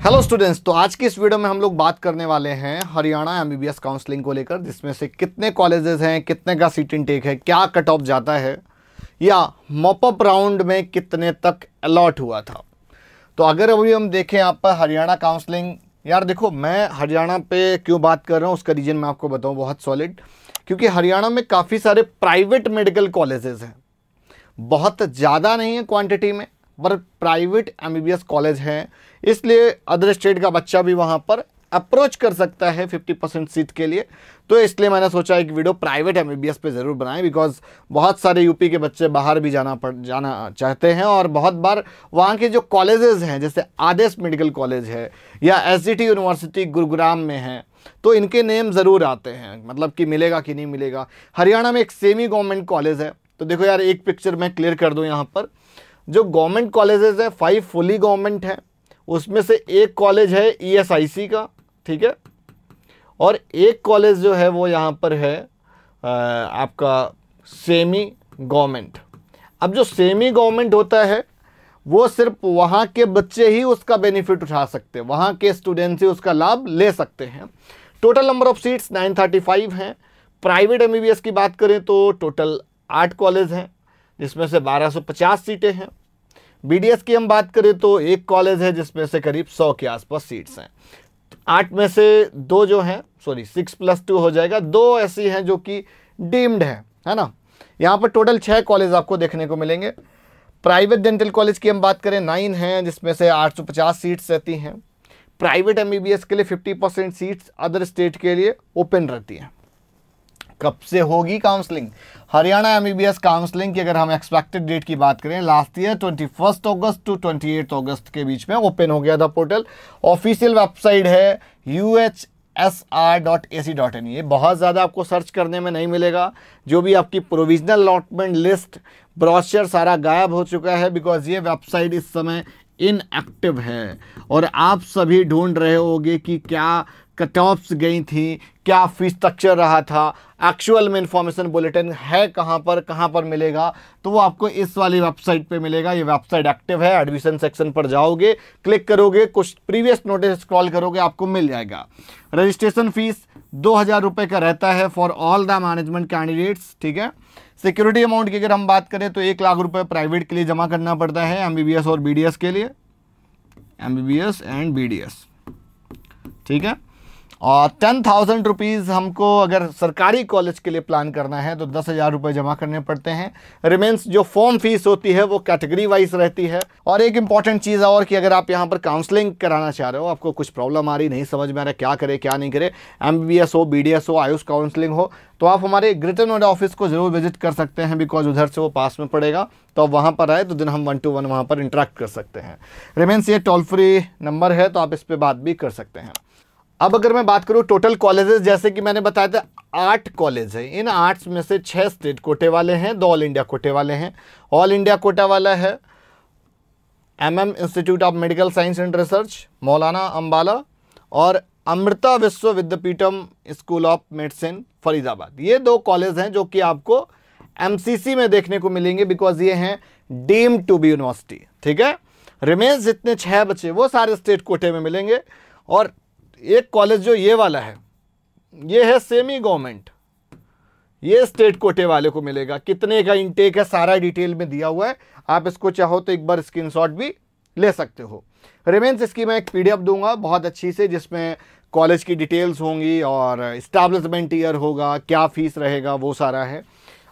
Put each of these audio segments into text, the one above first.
Hello students, तो आज की इस वीडियो में हम लोग बात करने वाले हैं हरियाणा एमबीबीएस काउंसलिंग को लेकर, जिसमें से कितने कॉलेजेस हैं, कितने का सीट इनटेक है, क्या कट ऑफ जाता है या मॉपअप राउंड में कितने तक अलॉट हुआ था। तो अगर अभी हम देखें यहाँ पर हरियाणा काउंसलिंग, यार देखो मैं हरियाणा पे क्यों बात कर रहा हूँ उसका रीज़न मैं आपको बताऊँ बहुत सॉलिड, क्योंकि हरियाणा में काफ़ी सारे प्राइवेट मेडिकल कॉलेजेस हैं, बहुत ज़्यादा नहीं है क्वांटिटी में, पर प्राइवेट एमबीबीएस कॉलेज हैं, इसलिए अदर स्टेट का बच्चा भी वहाँ पर अप्रोच कर सकता है 50% सीट के लिए। तो इसलिए मैंने सोचा एक वीडियो प्राइवेट एमबीबीएस पे ज़रूर बनाएं, बिकॉज बहुत सारे यूपी के बच्चे बाहर भी जाना चाहते हैं और बहुत बार वहाँ के जो कॉलेजेस हैं, जैसे आदेश मेडिकल कॉलेज है या एसजीटी यूनिवर्सिटी गुरुग्राम में है, तो इनके नेम ज़रूर आते हैं, मतलब कि मिलेगा कि नहीं मिलेगा। हरियाणा में एक सेमी गवर्नमेंट कॉलेज है, तो देखो यार एक पिक्चर मैं क्लियर कर दूँ यहाँ पर। जो गवर्नमेंट कॉलेजेस है 5 फुली गवर्नमेंट है, उसमें से एक कॉलेज है ईएसआईसी का, ठीक है, और एक कॉलेज जो है वो यहाँ पर है आपका सेमी गवर्नमेंट। अब जो सेमी गवर्नमेंट होता है वो सिर्फ वहाँ के बच्चे ही उसका बेनिफिट उठा सकते हैं, वहाँ के स्टूडेंट्स ही उसका लाभ ले सकते हैं। टोटल नंबर ऑफ सीट्स 935 हैं। प्राइवेट एमबीबीएस की बात करें तो टोटल 8 कॉलेज हैं, जिसमें से 1250 सीटें हैं। बीडीएस की हम बात करें तो एक कॉलेज है जिसमें से करीब 100 के आसपास सीट्स हैं। 8 में से 2 जो हैं, 6+2 हो जाएगा, 2 ऐसी हैं जो कि डीम्ड है ना। यहाँ पर टोटल 6 कॉलेज आपको देखने को मिलेंगे। प्राइवेट डेंटल कॉलेज की हम बात करें 9 हैं, जिसमें से 850 सीट्स रहती हैं। प्राइवेट एमबीबीएस के लिए 50% सीट्स अदर स्टेट के लिए ओपन रहती हैं। कब से होगी काउंसलिंग? हरियाणा एमबीबीएस काउंसलिंग की अगर हम एक्सपेक्टेड डेट की बात करें, लास्ट ईयर 21 अगस्त टू 28 अगस्त के बीच में ओपन हो गया था पोर्टल। ऑफिशियल वेबसाइट है uhsr.ac.in। ये बहुत ज़्यादा आपको सर्च करने में नहीं मिलेगा। जो भी आपकी प्रोविजनल अलॉटमेंट लिस्ट ब्रोशर सारा गायब हो चुका है, बिकॉज ये वेबसाइट इस समय इनएक्टिव है और आप सभी ढूंढ रहे होंगे कि क्या कट ऑफ्स गई थी, क्या फीस स्ट्रक्चर रहा था, एक्चुअल में इंफॉर्मेशन बुलेटिन है कहाँ पर मिलेगा, तो वो आपको इस वाली वेबसाइट पे मिलेगा। ये वेबसाइट एक्टिव है। एडमिशन सेक्शन पर जाओगे, क्लिक करोगे, कुछ प्रीवियस नोटिस स्क्रॉल करोगे, आपको मिल जाएगा। रजिस्ट्रेशन फीस 2000 रुपये का रहता है for all the management candidates, ठीक है। सिक्योरिटी अमाउंट की अगर हम बात करें तो 1 लाख रुपये प्राइवेट के लिए जमा करना पड़ता है, एमबीबीएस और बीडीएस के लिए, एमबीबीएस एंड बीडीएस, ठीक है। और 10,000 रुपीज़ हमको अगर सरकारी कॉलेज के लिए प्लान करना है तो 10,000 रुपये जमा करने पड़ते हैं। रिमेंस जो फॉर्म फीस होती है वो कैटेगरी वाइज रहती है। और एक इंपॉर्टेंट चीज़ और कि अगर आप यहाँ पर काउंसलिंग कराना चाह रहे हो, आपको कुछ प्रॉब्लम आ रही, नहीं समझ में आ रहा क्या करे क्या नहीं करे, एमबीबीएस हो, बीडीएस हो, आयुष काउंसलिंग हो, तो आप हमारे ग्रेटर नोएडा ऑफिस को जरूर विजिट कर सकते हैं, बिकॉज उधर से वो पास में पड़ेगा। तो आप वहाँ पर आए तो दिन हम 1-to-1 वहाँ पर इंटरेक्ट कर सकते हैं। रिमेंस ये टोल फ्री नंबर है, तो आप इस पर बात भी कर सकते हैं। अब अगर मैं बात करूं टोटल कॉलेजेस, जैसे कि मैंने बताया था 8 कॉलेज हैं। इन 8 में से 6 स्टेट कोटे वाले हैं, 2 ऑल इंडिया कोटे वाले हैं। ऑल इंडिया कोटा वाला है MM institute of medical science and research, मौलाना अंबाला, और अमृता विश्व Vidyapeetham school of medicine Faridabad. ये 2 कॉलेज हैं जो कि आपको MCC में देखने को मिलेंगे, बिकॉज ये हैं डीम्ड टू बी यूनिवर्सिटी, ठीक है। रिमेंस जितने 6 बचे वो सारे स्टेट कोटे में मिलेंगे। और एक कॉलेज जो ये वाला है, ये है सेमी गवर्नमेंट, ये स्टेट कोटे वाले को मिलेगा। कितने का इनटेक है सारा डिटेल में दिया हुआ है, आप इसको चाहो तो एक बार स्क्रीनशॉट भी ले सकते हो। रिमेंस इसकी मैं एक PDF दूंगा बहुत अच्छी से, जिसमें कॉलेज की डिटेल्स होंगी और इस्टेब्लिशमेंट ईयर होगा, क्या फीस रहेगा, वो सारा है।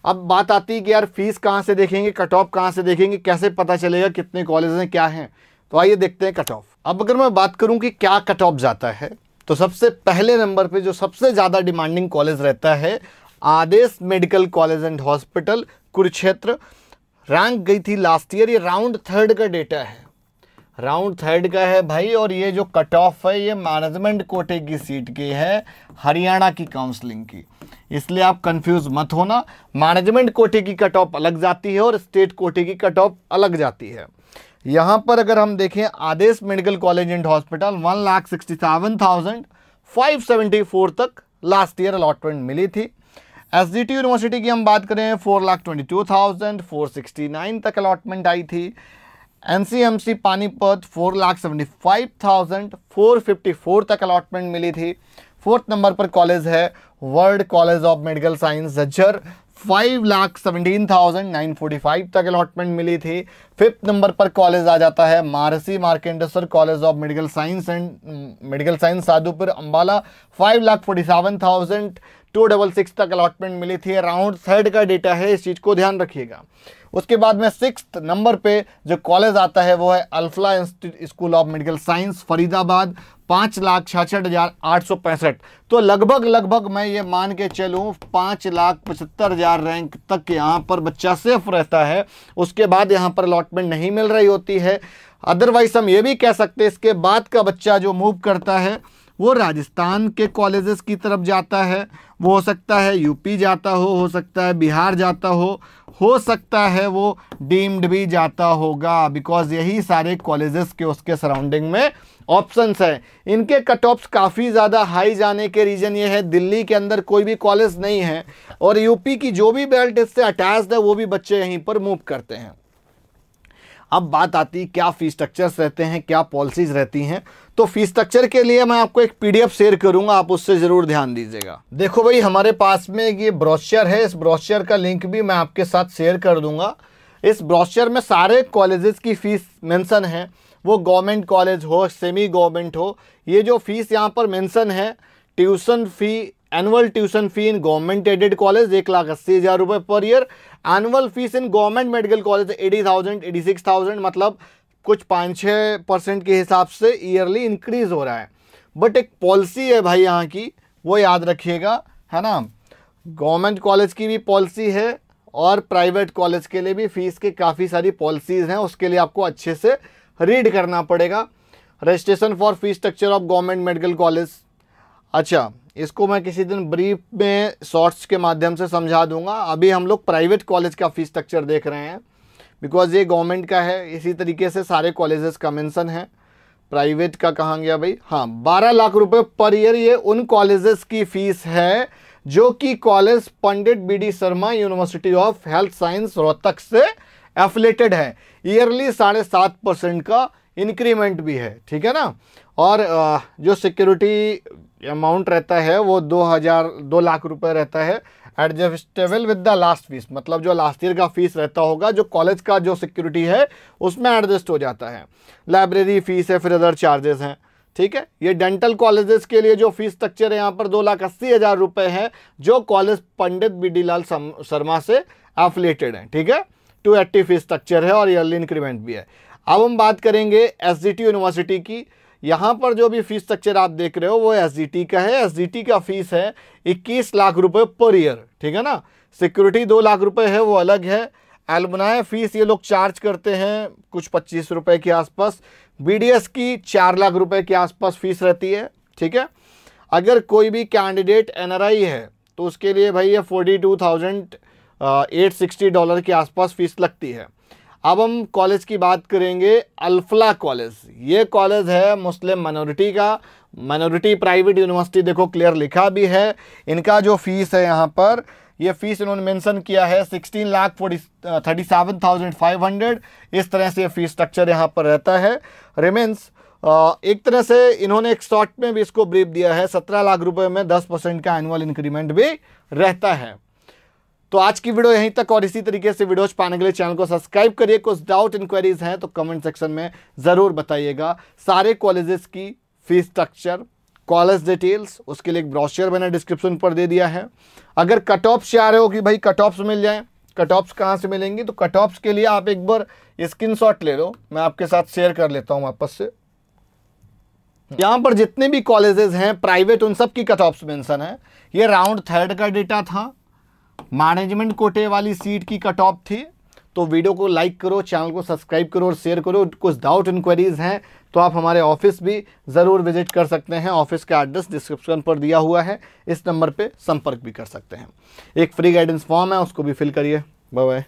अब बात आती है कि यार फीस कहाँ से देखेंगे, कट ऑफ कहाँ से देखेंगे, कैसे पता चलेगा कितने कॉलेज हैं, क्या हैं। तो आइए देखते हैं कट ऑफ। अब अगर मैं बात करूं कि क्या कट ऑफ जाता है, तो सबसे पहले नंबर पे जो सबसे ज़्यादा डिमांडिंग कॉलेज रहता है Adesh medical college and hospital Kurukshetra. Rank गई थी लास्ट ईयर, ये राउंड 3 का डेटा है, राउंड 3 का है भाई। और ये जो कट ऑफ है ये मैनेजमेंट कोटे की सीट की है, हरियाणा की काउंसलिंग की, इसलिए आप कंफ्यूज मत होना। मैनेजमेंट कोटे की कट ऑफ अलग जाती है और स्टेट कोटे की कट ऑफ अलग जाती है। यहाँ पर अगर हम देखें आदेश मेडिकल कॉलेज एंड हॉस्पिटल 1,67,574 तक लास्ट ईयर अलॉटमेंट मिली थी। एसजीटी यूनिवर्सिटी की हम बात करें 4,22,469 तक अलॉटमेंट आई थी। NCMC पानीपत 4,75,454 तक अलॉटमेंट मिली थी। 4th नंबर पर कॉलेज है world college of medical science Jhajjar, 5,17,945 तक अलॉटमेंट मिली थी। 5th नंबर पर कॉलेज आ जाता है महर्षि Markandeshwar college of medical science Sadhupur Ambala, 5,47,266 तक अलॉटमेंट मिली थी। राउंड 3rd का डेटा है, इस चीज़ को ध्यान रखिएगा। उसके बाद में 6th नंबर पे जो कॉलेज आता है वो है Alfalah institute school of medical science Faridabad, 5,66,865। तो लगभग मैं ये मान के चलूँ 5,75,000 रैंक तक यहाँ पर बच्चा सेफ रहता है। उसके बाद यहाँ पर अलॉटमेंट नहीं मिल रही होती है। अदरवाइज हम ये भी कह सकते हैं इसके बाद का बच्चा जो मूव करता है वो राजस्थान के कॉलेजेस की तरफ जाता है। वो हो सकता है यूपी जाता हो सकता है बिहार जाता हो सकता है वो डीम्ड भी जाता होगा, बिकॉज यही सारे कॉलेजेस के उसके सराउंडिंग में ऑप्शंस है। इनके कट ऑफ्स काफ़ी ज़्यादा हाई जाने के रीज़न ये है दिल्ली के अंदर कोई भी कॉलेज नहीं है और यूपी की जो भी बेल्ट इससे अटैच्ड है वो भी बच्चे यहीं पर मूव करते हैं। अब बात आती क्या फ़ीस स्ट्रक्चर्स रहते हैं, क्या पॉलिसीज़ रहती हैं। तो फीस स्ट्रक्चर के लिए मैं आपको एक PDF शेयर करूंगा, आप उससे ज़रूर ध्यान दीजिएगा। देखो भाई हमारे पास में ये ब्रोशर है, इस ब्रोशर का लिंक भी मैं आपके साथ शेयर कर दूंगा। इस ब्रोशर में सारे कॉलेजेस की फ़ीस मेंशन है, वो गवर्नमेंट कॉलेज हो सेमी गवर्नमेंट हो। ये जो फीस यहाँ पर मेंशन है tuition fee, annual tuition fee in government aided college 1,80,000 रुपये per year. Annual fees in government medical college 80,000 86,000, मतलब कुछ 5-6% के हिसाब से ईयरली इंक्रीज हो रहा है। बट एक पॉलिसी है भाई यहाँ की, वो याद रखिएगा, है ना। गवर्नमेंट कॉलेज की भी पॉलिसी है और प्राइवेट कॉलेज के लिए भी फीस के काफ़ी सारी पॉलिसीज़ हैं, उसके लिए आपको अच्छे से रीड करना पड़ेगा। Registration for fees structure of government medical college, अच्छा इसको मैं किसी दिन ब्रीफ में शॉर्ट्स के माध्यम से समझा दूंगा। अभी हम लोग प्राइवेट कॉलेज का फीस स्ट्रक्चर देख रहे हैं बिकॉज ये गवर्नमेंट का है। इसी तरीके से सारे कॉलेजेस का मेंशन है। प्राइवेट का कहाँ गया भाई, हाँ 12 लाख रुपए पर ईयर ये उन कॉलेजेस की फ़ीस है जो कि college Pandit BD Sharma university of health science Rohtak से एफिलेटेड है। ईयरली 7.5% का इंक्रीमेंट भी है, ठीक है ना। और जो सिक्योरिटी अमाउंट रहता है वो 2 लाख रुपए रहता है, adjustable with the last fees, मतलब जो लास्ट ईयर का फीस रहता होगा जो कॉलेज का जो सिक्योरिटी है उसमें एडजस्ट हो जाता है। लाइब्रेरी फीस है, फिर अदर चार्जेस हैं, ठीक है। ये डेंटल कॉलेजेस के लिए जो फीस स्ट्रक्चर है यहाँ पर 2,80,000 रुपये है जो कॉलेज पंडित BD लाल शर्मा से एफिलेटेड है, ठीक है। 280 फीस स्ट्रक्चर है और ईयरली इंक्रीमेंट भी है। अब हम बात करेंगे SGT यूनिवर्सिटी की। यहाँ पर जो भी फीस स्ट्रक्चर आप देख रहे हो वो SGT का है। SGT का फीस है 21 लाख रुपए पर ईयर, ठीक है ना। सिक्योरिटी 2 लाख रुपए है, वो अलग है। एल्युमनाई फीस ये लोग चार्ज करते हैं कुछ 25 रुपए के आसपास। BDS की 4 लाख रुपए के आसपास फीस रहती है, ठीक है। अगर कोई भी कैंडिडेट NRI है तो उसके लिए भाई ये $42,860 के आसपास फीस लगती है। अब हम कॉलेज की बात करेंगे अल्फला कॉलेज। ये कॉलेज है मुस्लिम माइनॉरिटी का, माइनॉरिटी प्राइवेट यूनिवर्सिटी, देखो क्लियर लिखा भी है। इनका जो फीस है यहाँ पर, ये फीस इन्होंने मेंशन किया है 16,37,500। इस तरह से फीस स्ट्रक्चर यहाँ पर रहता है। रिमेंस एक तरह से इन्होंने एक शॉर्ट में भी इसको ब्रीफ दिया है, 17 लाख रुपए में 10% का एनुअल इंक्रीमेंट भी रहता है। तो आज की वीडियो यहीं तक, और इसी तरीके से वीडियोज पाने के लिए चैनल को सब्सक्राइब करिए। कुछ डाउट इंक्वायरीज हैं तो कमेंट सेक्शन में ज़रूर बताइएगा। सारे कॉलेजेस की फीस स्ट्रक्चर, कॉलेज डिटेल्स, उसके लिए एक ब्रोशर मैंने डिस्क्रिप्शन पर दे दिया है। अगर कट ऑफ से आ रहे हो कि भाई कट ऑफ्स मिल जाएं, कट ऑफ्स कहाँ से मिलेंगी, तो कट ऑफ्स के लिए आप एक बार स्क्रीनशॉट ले लो, मैं आपके साथ शेयर कर लेता हूँ वापस से। यहाँ पर जितने भी कॉलेजेस हैं प्राइवेट, उन सब की कट ऑफ्स मेंशन है। ये राउंड 3rd का डेटा था, मैनेजमेंट कोटे वाली सीट की कट ऑफ थी। तो वीडियो को लाइक करो, चैनल को सब्सक्राइब करो और शेयर करो। कुछ डाउट इंक्वायरीज हैं तो आप हमारे ऑफिस भी ज़रूर विजिट कर सकते हैं। ऑफिस का एड्रेस डिस्क्रिप्शन पर दिया हुआ है, इस नंबर पे संपर्क भी कर सकते हैं। एक फ्री गाइडेंस फॉर्म है, उसको भी फिल करिए। Bye bye.